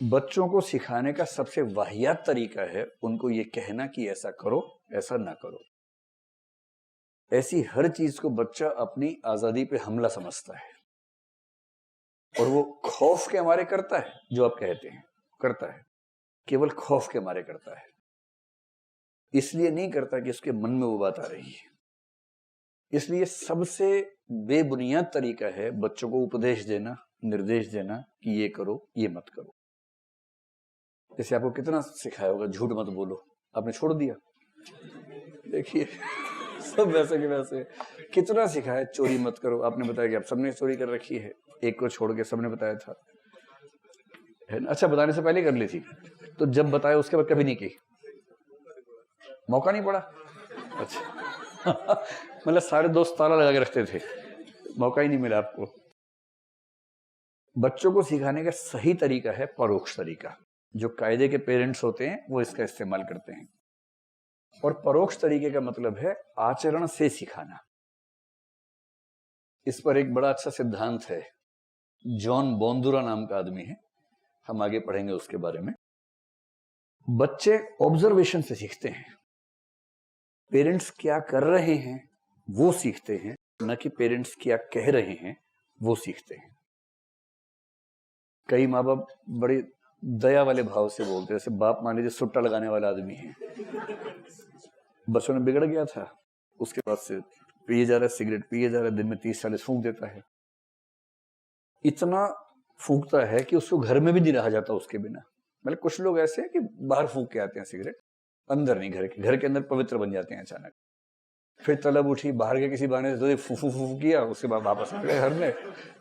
बच्चों को सिखाने का सबसे वाहियात तरीका है उनको ये कहना कि ऐसा करो, ऐसा ना करो। ऐसी हर चीज को बच्चा अपनी आजादी पे हमला समझता है और वो खौफ के मारे करता है। जो आप कहते हैं करता है, केवल खौफ के मारे करता है। इसलिए नहीं करता कि उसके मन में वो बात आ रही है। इसलिए सबसे बेबुनियाद तरीका है बच्चों को उपदेश देना, निर्देश देना कि ये करो, ये मत करो। जैसे आपको कितना सिखाया होगा झूठ मत बोलो, आपने छोड़ दिया। देखिए सब वैसे के वैसे। कितना सिखाया चोरी मत करो, आपने बताया कि आप सबने चोरी कर रखी है, एक को छोड़ के सबने बताया था, है ना? अच्छा, बताने से पहले कर ली थी, तो जब बताया उसके बाद कभी नहीं की, मौका नहीं पड़ा। अच्छा मतलब सारे दोस्त ताला लगा के रखते थे, मौका ही नहीं मिला आपको। बच्चों को सिखाने का सही तरीका है परोक्ष तरीका। जो कायदे के पेरेंट्स होते हैं वो इसका इस्तेमाल करते हैं, और परोक्ष तरीके का मतलब है आचरण से सिखाना। इस पर एक बड़ा अच्छा सिद्धांत है, जॉन बोंदुरा नाम का आदमी है, हम आगे पढ़ेंगे उसके बारे में। बच्चे ऑब्जर्वेशन से सीखते हैं। पेरेंट्स क्या कर रहे हैं वो सीखते हैं, न कि पेरेंट्स क्या कह रहे हैं वो सीखते हैं। कई माँ बाप बड़े दया वाले भाव से बोलते हैं। जैसे बाप मान लीजिए सुट्टा लगाने वाला आदमी है, बच्चों ने बिगड़ गया था, उसके बाद से पिए जा रहा है, सिगरेट पिए जा रहा है, दिन में 30-40 फूंक देता है। इतना फूंकता है कि उसको घर में भी नहीं रहा जाता उसके बिना। मतलब कुछ लोग ऐसे हैं कि बाहर फूंक के आते हैं सिगरेट, अंदर नहीं, घर के अंदर पवित्र बन जाते हैं अचानक। फिर तलब उठी, बाहर के किसी बहाने से फू फू फू किया, उसके बाद वापस आ गए घर में।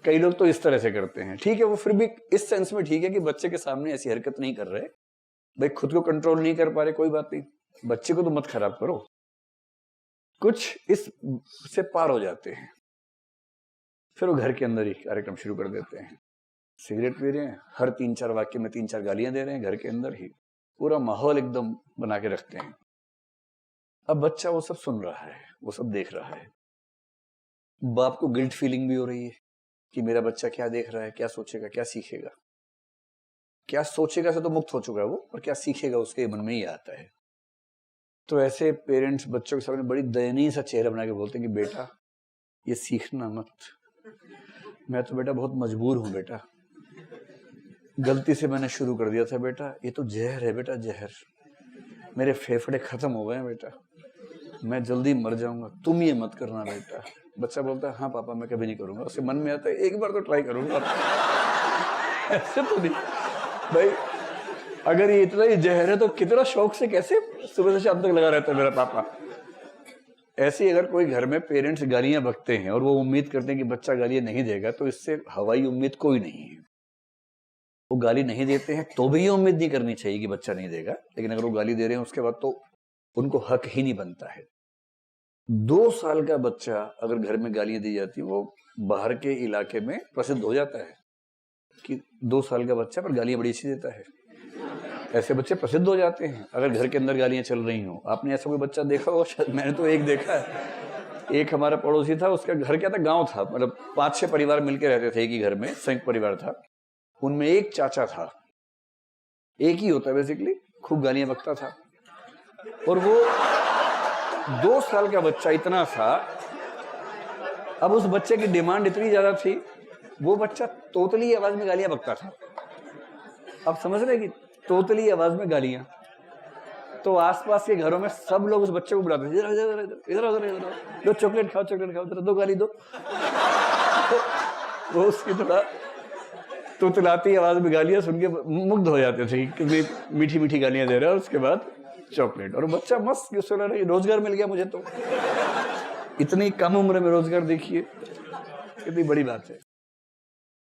कई लोग तो इस तरह से करते हैं। ठीक है, वो फिर भी इस सेंस में ठीक है कि बच्चे के सामने ऐसी हरकत नहीं कर रहे भाई, खुद को कंट्रोल नहीं कर पा रहे, कोई बात नहीं, बच्चे को तो मत खराब करो। कुछ इस से पार हो जाते हैं, फिर वो घर के अंदर ही कार्यक्रम शुरू कर देते हैं। सिगरेट पी रहे हैं, हर 3-4 वाक्य में 3-4 गालियां दे रहे हैं, घर के अंदर ही पूरा माहौल एकदम बना के रखते हैं। अब बच्चा वो सब सुन रहा है, वो सब देख रहा है। बाप को गिल्ट फीलिंग भी हो रही है कि मेरा बच्चा क्या देख रहा है, क्या सोचेगा, क्या सीखेगा। क्या सोचेगा से तो मुक्त हो चुका है वो, और क्या सीखेगा उसके मन में ही आता है। तो ऐसे पेरेंट्स बच्चों के सामने बड़ी दयनीय सा चेहरा बना के बोलते हैं कि बेटा ये सीखना मत, मैं तो बेटा बहुत मजबूर हूं बेटा, गलती से मैंने शुरू कर दिया था बेटा, ये तो जहर है बेटा, जहर, मेरे फेफड़े खत्म हो गए बेटा, मैं जल्दी मर जाऊंगा, तुम ये मत करना बेटा। बच्चा बोलता है हाँ पापा मैं कभी नहीं करूंगा। उसके मन में आता है एक बार तो ट्राई करूंगा। ऐसे तो नहीं भाई, अगर ये इतना ही जहर है तो कितना शौक से कैसे सुबह से शाम तक लगा रहता है मेरा पापा। ऐसे अगर कोई घर में पेरेंट्स गालियां बकते हैं और वो उम्मीद करते हैं कि बच्चा गालियां नहीं देगा, तो इससे हवाई उम्मीद कोई नहीं है। वो गाली नहीं देते हैं तो भी ये उम्मीद नहीं करनी चाहिए कि बच्चा नहीं देगा, लेकिन अगर वो गाली दे रहे हैं उसके बाद तो उनको हक ही नहीं बनता है। 2 साल का बच्चा अगर घर में गालियां दी जाती, वो बाहर के इलाके में प्रसिद्ध हो जाता है कि 2 साल का बच्चा पर गालियां बड़ी अच्छी देता है। ऐसे बच्चे प्रसिद्ध हो जाते हैं अगर घर के अंदर गालियां चल रही हो। आपने ऐसा कोई बच्चा देखा हो? शायद मैंने तो एक देखा है। एक हमारा पड़ोसी था, उसका घर क्या था, गांव था, मतलब 5-6 परिवार मिलकर रहते थे एक ही घर में, संयुक्त परिवार था। उनमें एक चाचा था, एक ही होता है बेसिकली, खूब गालियां बकता था। और वो 2 साल का बच्चा इतना सा, अब उस बच्चे की डिमांड इतनी ज्यादा थी, वो बच्चा तोतली आवाज में गालियां बकता था। अब समझ रहे कि तोतली आवाज में गालियां, तो आसपास के घरों में सब लोग उस बच्चे को बुलाते थे, इधर इधर इधर इधर इधर, लो चॉकलेट खाओ, चॉकलेट खाओ, दो गाली दो। वो उसकी थोड़ा तोतलाती आवाज में गालियां सुन के मुग्ध हो जाते थे, कितनी मीठी मीठी गालियां दे रहा है, और उसके बाद चॉकलेट। और बच्चा मस्त सोच रहा है रोजगार मिल गया मुझे तो। इतनी कम उम्र में रोजगार, देखिए कितनी बड़ी बात है।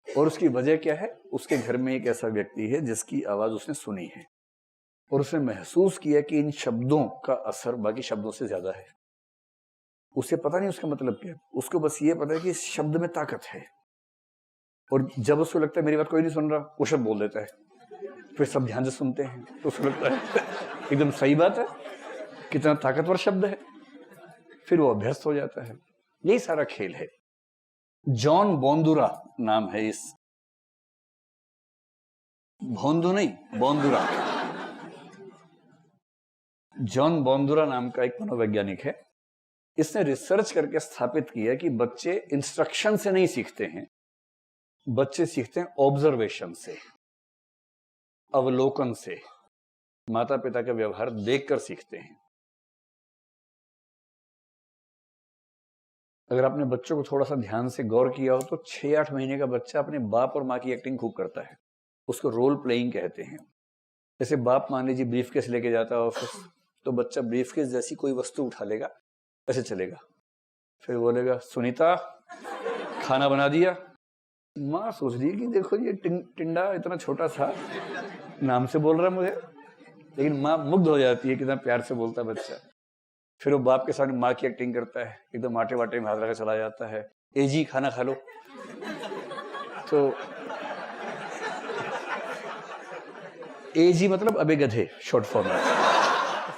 और उसकी वजह क्या है? उसके घर में एक ऐसा व्यक्ति है जिसकी आवाज उसने सुनी है, और उसने महसूस किया कि इन शब्दों का असर बाकी शब्दों से ज्यादा है। उसे पता नहीं उसका मतलब क्या है, उसको बस ये पता है कि इस शब्द में ताकत है। और जब उसको लगता है मेरी बात कोई नहीं सुन रहा, वो शब्द बोल देता है। फिर सब ध्यान से सुनते हैं तो उसको लगता है एकदम सही बात है, कितना ताकतवर शब्द है। फिर वो अभ्यस्त हो जाता है। यही सारा खेल है। जॉन बोंदुरा नाम है इस भोंदू नहीं, बोंदुरा। जॉन बोंदुरा नाम का एक मनोवैज्ञानिक है। इसने रिसर्च करके स्थापित किया कि बच्चे इंस्ट्रक्शन से नहीं सीखते हैं, बच्चे सीखते हैं ऑब्जर्वेशन से, अवलोकन से, माता पिता का व्यवहार देखकर सीखते हैं। अगर आपने बच्चों को थोड़ा सा ध्यान से गौर किया हो तो 6-8 महीने का बच्चा अपने बाप और माँ की एक्टिंग खूब करता है, उसको रोल प्लेइंग कहते हैं। जैसे बाप मान लीजिए ब्रीफकेस लेके जाता है ऑफिस, तो बच्चा ब्रीफकेस जैसी कोई वस्तु उठा लेगा, ऐसे चलेगा, फिर बोलेगा सुनीता खाना बना दिया। माँ सोच रही है कि देखो ये टिंडा इतना छोटा सा नाम से बोल रहा है मुझे, लेकिन माँ मुग्ध हो जाती है कितना प्यार से बोलता है बच्चा। फिर वो बाप के सामने माँ की एक्टिंग करता है, एकदम आटे वाटे में हाथ रखकर चला जाता है, ए जी खाना खा लो। तो ए जी मतलब अबे गधे, शॉर्ट फॉर्म में।